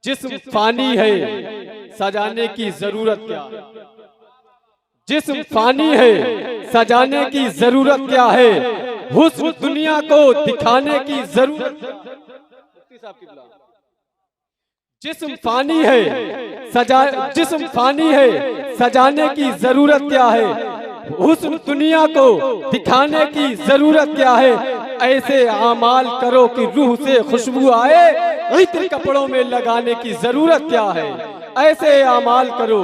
जिस्म फानी है सजाने की जरूरत क्या है। जिस्म फानी है सजाने की जरूरत क्या है। हुस्न दुनिया को दिखाने की जरूरत। जिस्म फानी है जिस्म फानी है सजाने की जरूरत क्या है। हुस्न दुनिया को दिखाने की जरूरत क्या है। ऐसे आमाल करो कि रूह से खुशबू आए। इत्र कपड़ों में लगाने की जरूरत क्या है। ऐसे आमाल करो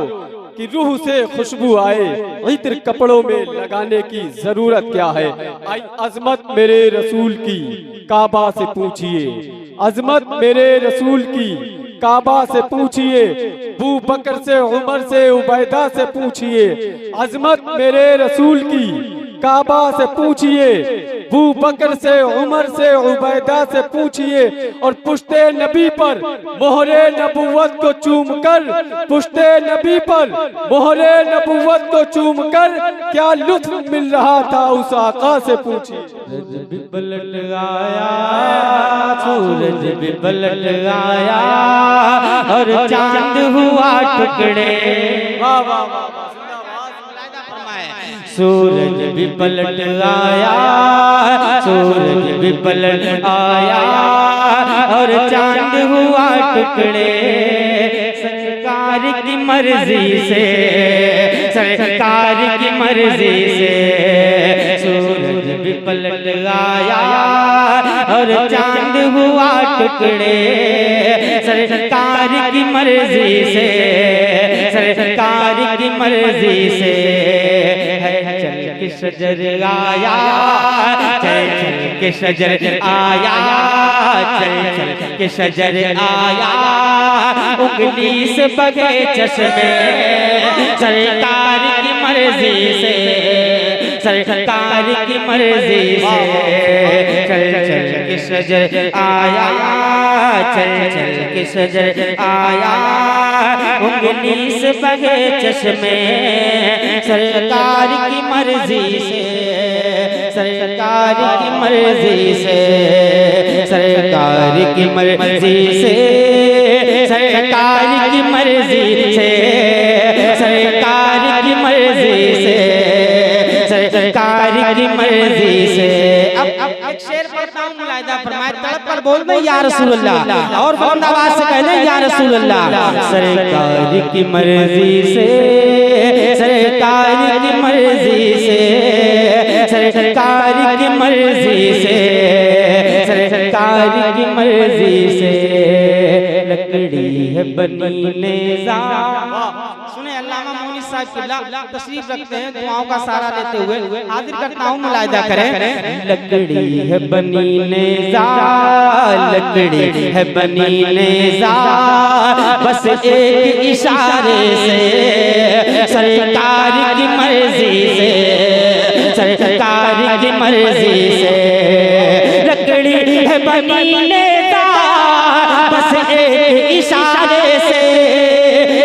कि रूह से खुशबू आए। इत्र कपड़ों में लगाने की जरूरत क्या है। आई अजमत मेरे रसूल की काबा से पूछिए। अजमत मेरे रसूल की काबा से पूछिए। बू बकर से उमर से उबैदा से पूछिए। अजमत मेरे रसूल की काबा से पूछिए। बू बकर से उमर से उबैदा से पूछिए। और पुश्ते नबी पर मोहरे नबुव्वत को चूमकर, पुश्ते नबी पर मोहरे नबुव्वत को चूमकर क्या लुत्फ मिल रहा था उस आका से पूछिए। सूरज भी पलट आया, सूरज भी पलट आया और चांद हुआ टुकड़े। वाह वाह वाह। सूरज भी पलट आया, सूरज भी पलट आया और चांद हुआ टुकड़े। सरकार की मर्जी से, सरकार की मर्जी से सूरज भी पलट आया और चांद हुआ टुकड़े। सरकार की मर्जी से, सरकार की मर्जी से चल के शजर आया, चल के शजर आया, चल के शजर आया। उंगली से बगे चश्मे सरकार की मर्जी से, सरकार की मर्जी से चल के शजर आया, चल के शजर आया। उंगली से बगे चश्मे सरकार की मर्जी से, सरकार की मर्जी से, सरकार की मर्जी से, सरकार की मर्जी से, सरकार की मर्जी से, सरकार की मर्जी से। अब एक शेर पढ़ता हूँ, मुलाहिदा फरमाए। तड़प कर बोल दे या रसूल अल्लाह, और बुलंद आवाज से कह दे या रसूल अल्लाह। सरकार की मर्जी से, सरकार की मर्जी से, सरकार की मर्जी से, सरकार की मर्जी से लकड़ी है बनी नेज़ा। सुने अल्लामा मोनी साहब किबला तशरीफ रखते हैं, दुआओं का सहारा लेते हुए हाजिर करता हूँ, मुलाहिदा करें। लकड़ी है बनी नेज़ा, लकड़ी है बनी नेज़ा, बस एक इशारे से सरकार की मर्जी से, सरकार की मर्जी से लकड़ी है बनी नेज़ा, बस एक इशारे से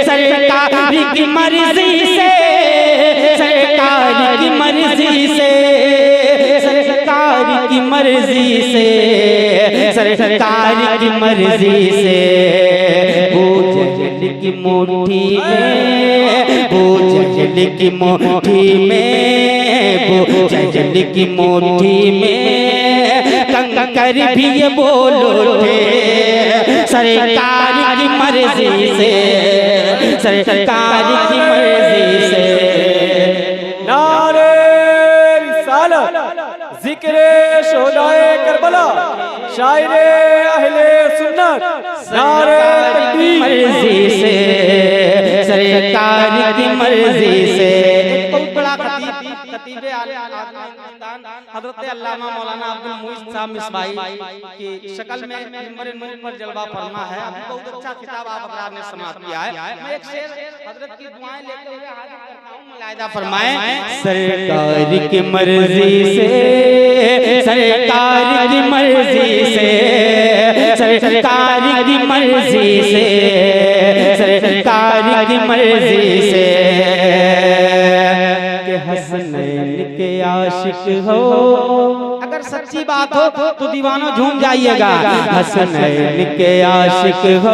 सरकार की मर्जी से, सरकार की मर्जी से, सरकार की मर्जी से, सरकार की मर्जी से। वो जहल की मुट्ठी में, वो जहल की मुट्ठी में, वो जहल की मुट्ठी में कंकर भी ये बोल उठे सरकार की मर्जी से, सरकार की मर्जी से। नारे रिसालत, जिक्रे शोहदाए करबला, शायरे अहले सुन्नत, नारे तकबीर। मर्जी से, सरकार की मर्जी से। बहुत बड़ा खतीब हज़रत अल्लामा मौलाना अब्दुल मुईज़ साहब मिसबाही की शक्ल में मिंबर नूर पर जलवा फरमा है। बहुत अच्छा किताब आप अकरार ने समाप्त किया है। मैं एक शेर हज़रत की दुआएं लेते हुए हाजिर करता हूं, मुलाहिदा फरमाएं। सरकार की मर्जी से, सरकार की मर्जी से, सरकार की मर्जी से, सरकार की मर्जी से के हसनैन के आशिक हो। अगर सच्ची बात हो तो दीवानों झूम जाइएगा। हसनैन के आशिक हो,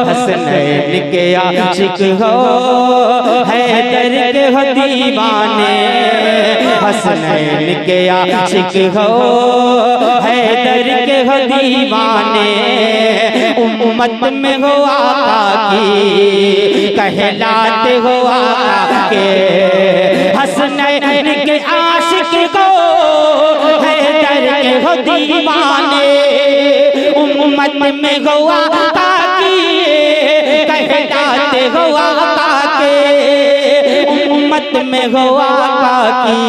हसनैन के आशिक हो, हैदर के हो दीवाने, हसनैन के आशिक हो, हैदर के हो दीवाने, उम्मत में हो आका की कहलाते हो आका के। हसनैन के आशिक हो, हैदर के हो दीवाने, उम्मत में हो आका की कहलाते हो आका के, उम्मत में हो आका की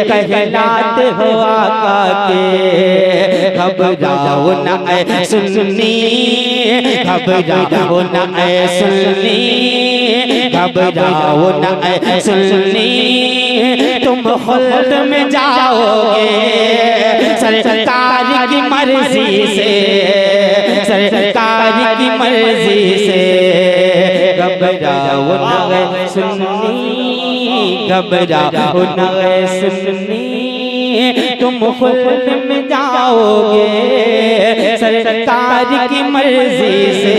कहलाते हो आका के। घबराओ न ऐ सुन्नी, घबराओ न ऐ सुन्नी, घबराओ न ऐ सुन्नी, तुम खुल्द में जाओगे सरकार की मर्जी से, सरकार की मर्जी से। घबराओ न ऐ सुन्नी, घबराओ न ऐ सुन्नी, तुम खुल्द में जाओगे सरकार की मर्जी से,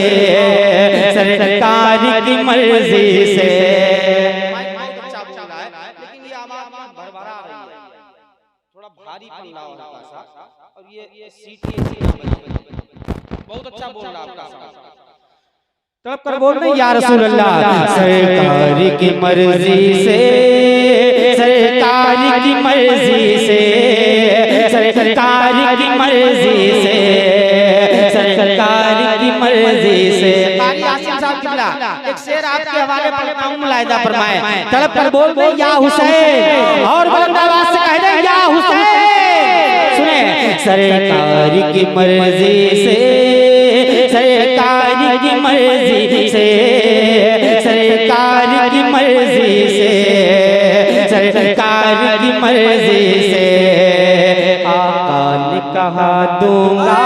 सरकार की मर्जी से। लेकिन ये आवाज भरभरा रही है, थोड़ा भारी पन रहा हल्का सा, और ये सीटी बहुत अच्छा बोल रहा आपका। तड़प कर बोल रहे या रसूल अल्लाह, सरकार की मर्जी से, सरकार की मर्जी से, सरकार की मर्जी से, सरकार की मर्जी से। कारी आसिम साहब किबला एक शेर आपके हवाले पढ़ता हूं, मुलाहिदा फरमाए। तड़प कर बोल दे या हुसैन, और बुलंद आवाज से कह दे या हुसैन। सुने, सरकार की मर्जी से, सरकार की मर्जी से, सरकार की मर्जी से, सरकार की मर्जी से। आका ने कहा दूंगा,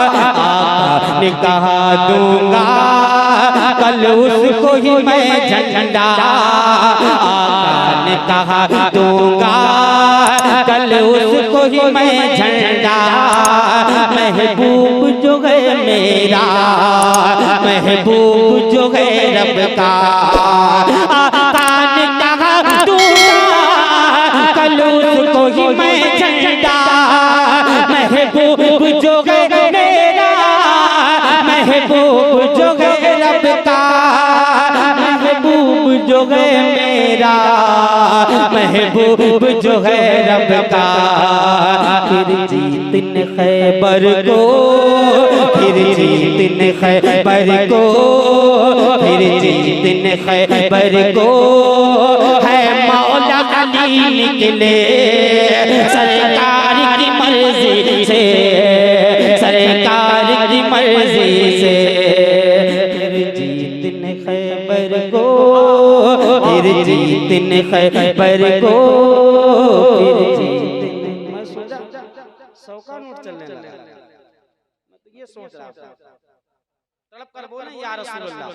आका ने कहा दूंगा, कल उसको ही मैं झंडा, आका ने कहा दूंगा, कल उसको ही मैं झंडा। महबूब जो है मेरा, महबूब जो है रब का, आका ने कहा दूंगा, कल उसको ही मैं झंडा। महबूब जो है मेरा, महबूब जो है रब का, महबूब जो है मेरा, महबूब जो है रब का। फिर जीतने खैबर को, फिर जीतने खैबर को, फिर जीतने खैबर को, है मौला अली निकले सरकार की मर्जी से, सरकार की मर्जी से। फिर जीतने खैबर को, फिर जीतने खैबर को, फिर जीतने। मैं सोचा 100 का नोट चलने लगा, मैं तो ये सोच रहा था। तड़प कर बोले या रसूल अल्लाह,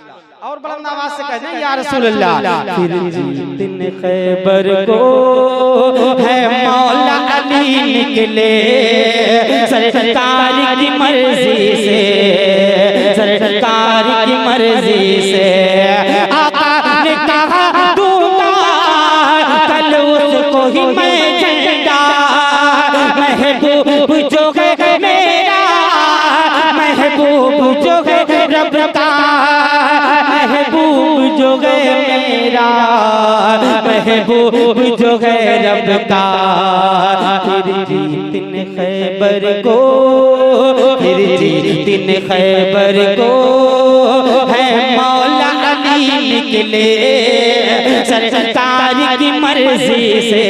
और बुलंद आवाज से कह दें या रसूल अल्लाह। फिर जीतने खैबर को, है मौला अली निकले सरकार की मर्जी से, सरकार की मर्जी से। आका ने कहा दूंगा, कल उसको ही मैं झंडा। महबूब जो है मेरा, महबूब जो है रब का, महबूब जो है मेरा, महबूब जो है रब का। फिर जीतने खैबर को, फिर जीतने खैबर को, है मौला अली निकले सरकार की मर्जी से,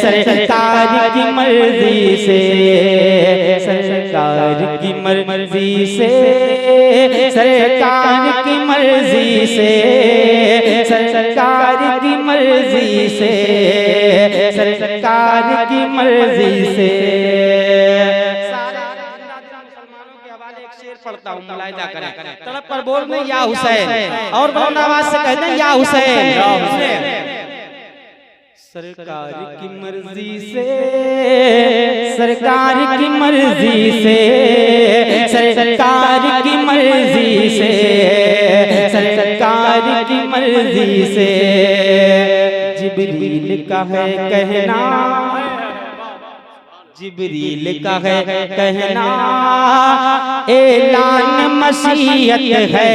सरकार की मर्जी से, सरकार की मर्जी से, सरकार की मर्जी से, सरकार की मर्जी से, सरकार की मर्जी से। पढ़ता हूँ, मुलाहिदा करें। तड़प पर बोल में या हुसैन, और बुलंद आवाज से कह दें या हुसैन। सरकार की मर्जी से, सरकार की मर्जी से, सरकार की मर्जी से, सरकार की मर्जी से जिब्रील का है कहना, जिब्रील का है कहना, ऐलान मसीहत है।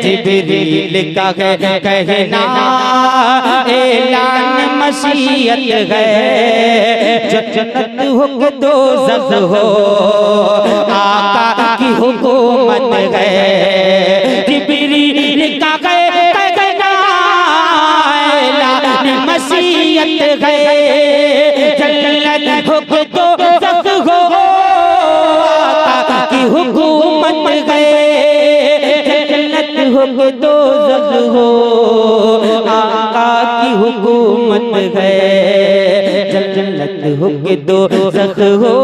जिब्रील का है कहना, ऐलान मसीहत है। जन्नत हो के दोज़ख हो, आका की हुकूमत है। जिब्रील का है कहना, ऐलान मसीहत है। जन्नत हो के दोज़ख हो, आका की हुकूमत है। जन्नत हो के दोज़ख हो, आका की हुकूमत है। जन्नत हो के दोज़ख हो,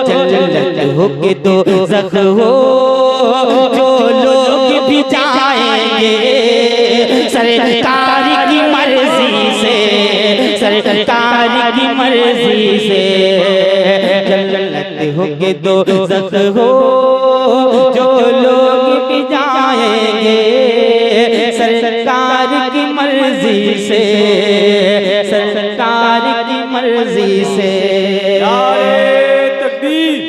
जन्नत हो के दोज़ख हो। जो लोग भी जाएंगे सरकार की मर्जी से, सरकार की मर्जी से। जन्नत हो के दोज़ख हो, जो लोग भी जाएंगे सरकार की मर्जी से, सरकार की मर्जी से। नारे तकबीर,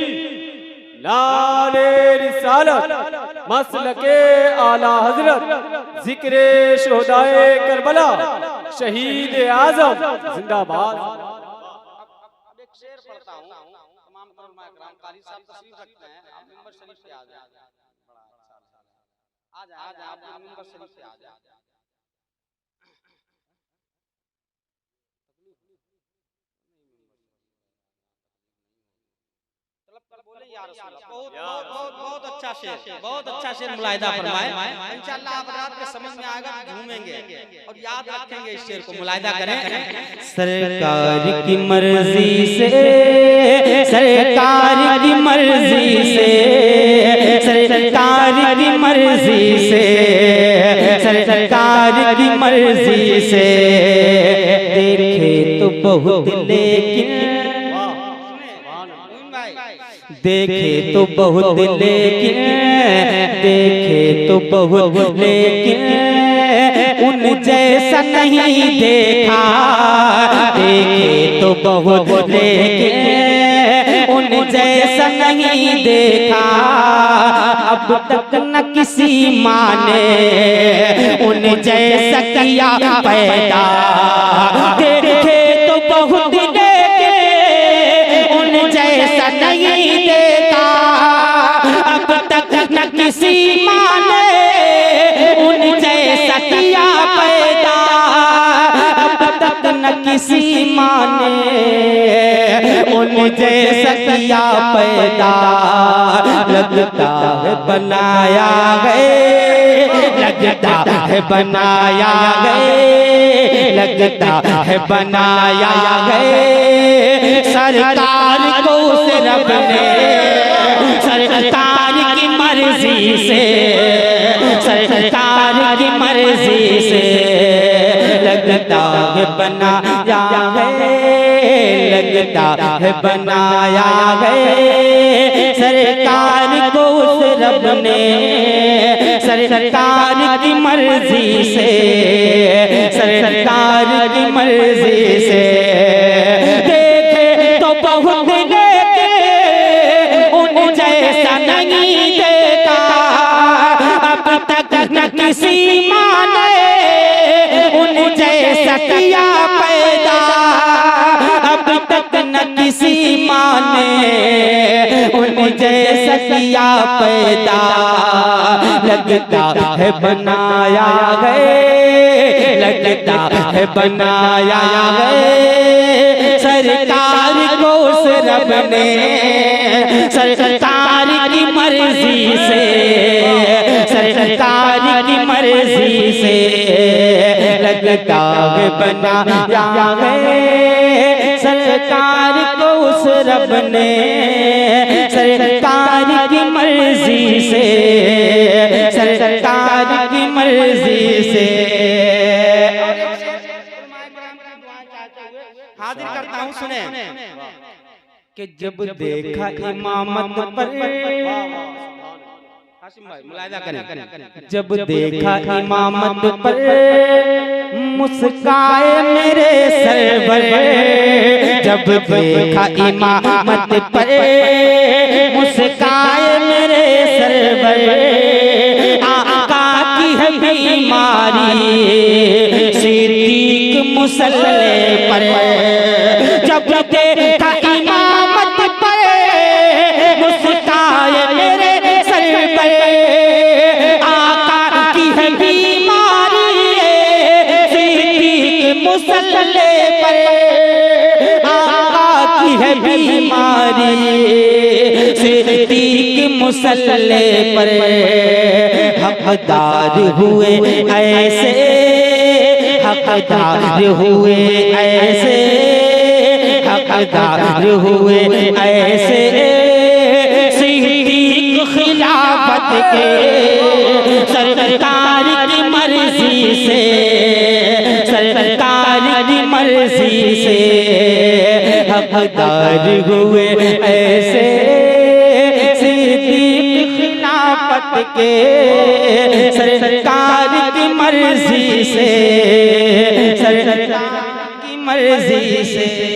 नारे रिसालत, मसलके आला हजरत, जिक्रे शोहदाए करबला, शहीद आजम जिंदाबाद। एक शेर पढ़ता हूँ, तमाम उलमा इकराम कारी साहब तशरीफ रखते हैं, आप मिंबर शरीफ पे आ जाए, आ जाए आप मिंबर शरीफ पे आ जाए। बहुत अच्छा शेर, बहुत अच्छा शेर मुलाहिदा फरमाए। इंशाअल्लाह आप रात के समझ में आएगा, झूमेंगे और याद रखेंगे इस शेर को, मुलाहिदा करें। सरकार की मर्जी से, सरकार की मर्जी से, सरकार की मर्जी से, सरकार की मर्जी से। देखे तो बहुत लेकिन, देखे तो बहुत लेकिन, देखे तो बहुत लेकिन उन जैसा नहीं देखा। देखे तो बहुत लेकिन उन जैसा नहीं देखा। अब तक न किसी माँ ने उन जैसा किया पैदा। देखे तो बहुत लेकिन उन जैसा नहीं देखा। अब तक न किसी माँ ने उन जैसा किया पैदा। अब तक न किसी माँ ने उन जैसा किया पैदा। लगता है बनाया गए, लगता है बनाया गए, लगता है बनाया गए। सरकार को उस रब ने, सरकार की मर्जी से, सरकार की मर्जी से। लगता है बनाया गए, लगता है बनाया गए। सरकार को उस रब ने, सरकार की मर्जी से, सरकार की मर्जी से। देखे तो बहुत लेके उन जैसा नहीं देखा। अब तक न किसी माँ ने उन जैसा किया पैदा। अब तक न किसी माँ ने उन जैसा किया पैदा। लगता है बनाया गए, लगता है बनाया गए। सरकार को उस रब ने, सरकार की मर्जी से, सरकार की मर्जी से। लगता है बनाया गए। सरकार को उस रब ने, सरकार की मर्जी से, सरकार की मर्जी से। कि जब देखा इमामत पर, मुलाहिदा करें, जब देखा इमामत पर मुस्काए मेरे सरवर, जब देखा इमामत पर मुस्काए मेरे सरवर, आका की है बीमारी सिद्दीक मुसल्ले पर, जब देखा इमामत पर मुस्काए मेरे सरवर, आका की है बीमारी सिद्दीक मुसल्ले पर, आका की है बीमारी सिद्दीक मुसल्ले पर, हकदार हुए ऐसे, हकदार हुए ऐसे, हकदार हुए ऐसे सिद्दीक खिलाफत के, सरकार की मर्जी से, सरकार की मर्जी से, हकदार हुए ऐसे सिद्दीक खिलाफत के, सरकार की मर्जी से, सरकार की मर्जी से।